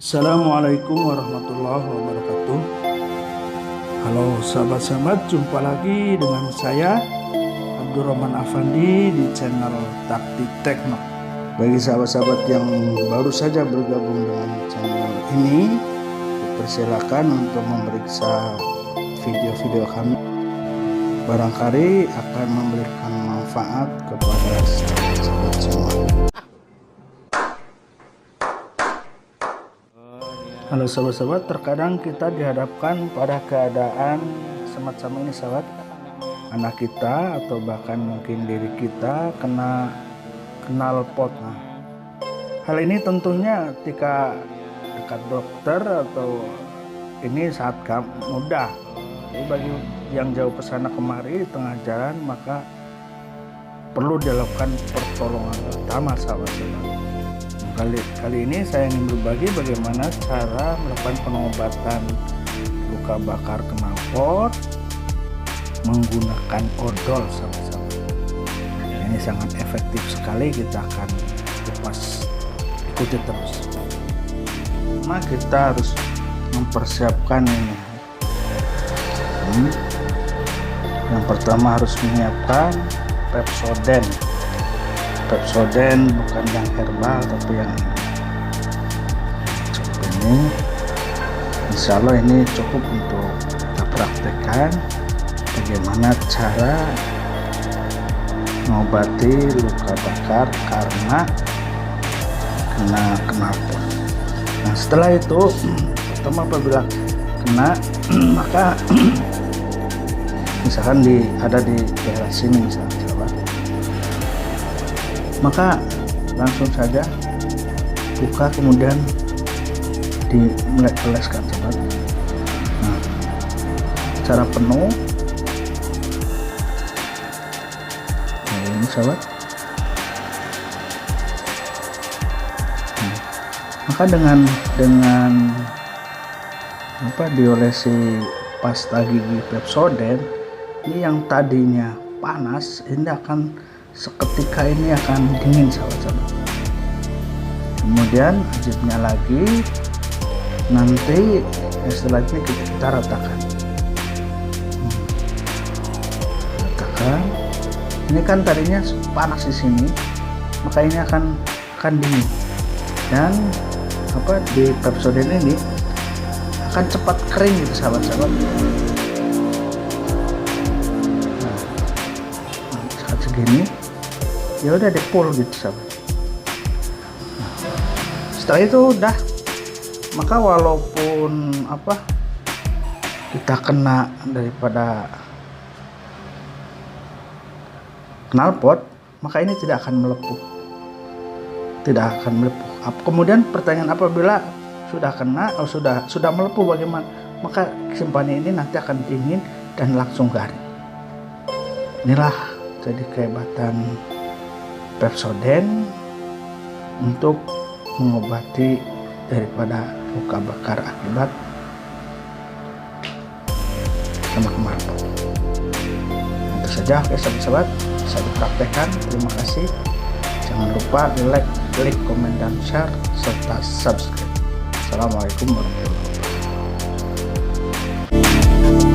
Assalamualaikum warahmatullahi wabarakatuh. Halo sahabat-sahabat, jumpa lagi dengan saya Abdurrahman Afandi di channel Taktik Tekno. Bagi sahabat-sahabat yang baru saja bergabung dengan channel ini, dipersilakan untuk memeriksa video-video kami. Barangkali akan memberikan manfaat kepada sahabat-sahabat semua. Halo sahabat-sahabat, terkadang kita dihadapkan pada keadaan semacam ini sahabat. Anak kita atau bahkan mungkin diri kita kena knalpot. Nah, hal ini tentunya ketika dekat dokter atau ini saat mudah. Jadi bagi yang jauh ke sana kemari di tengah jalan, maka perlu dilakukan pertolongan pertama sahabat-sahabat. Kali ini saya ingin berbagi bagaimana cara melakukan pengobatan luka bakar knalpot menggunakan odol sahabat-sahabat. Ini sangat efektif sekali, kita akan kupas, ikuti terus. Nah, kita harus mempersiapkan ini. Yang pertama harus menyiapkan Pepsodent. Pepsodent bukan yang herbal tapi yang ini. Insya Allah ini cukup untuk kita praktekkan bagaimana cara mengobati luka bakar karena kena knalpot. Nah, setelah itu pertama apabila kena maka misalkan ada di daerah sini misalnya, maka langsung saja buka, kemudian dioleskan sahabat. Nah, secara penuh ini sahabat. Maka dengan diolesi pasta gigi Pepsodent, ini yang tadinya panas ini akan seketika ini akan dingin sahabat-sahabat. Kemudian ajibnya lagi, nanti setelah ini kita ratakan. Ratakan. Ini kan tadinya panas di sini, maka ini akan dingin. Dan di Pepsodent ini akan cepat kering gitu sahabat-sahabat. Nah, saat segini ya udah di pull gitu sahabat. Nah, setelah itu udah, maka walaupun kita kena daripada knalpot, maka ini tidak akan melepuh, Kemudian pertanyaan, apabila sudah kena atau sudah melepuh bagaimana? Maka simpannya ini nanti akan dingin dan langsung garing. Inilah jadi kehebatan Pepsodent untuk mengobati daripada luka bakar akibat kena knalpot. Itu saja sahabat-sahabat, bisa dipraktekkan. Terima kasih. Jangan lupa di like, klik, komen, dan share serta subscribe. Assalamualaikum warahmatullahi wabarakatuh.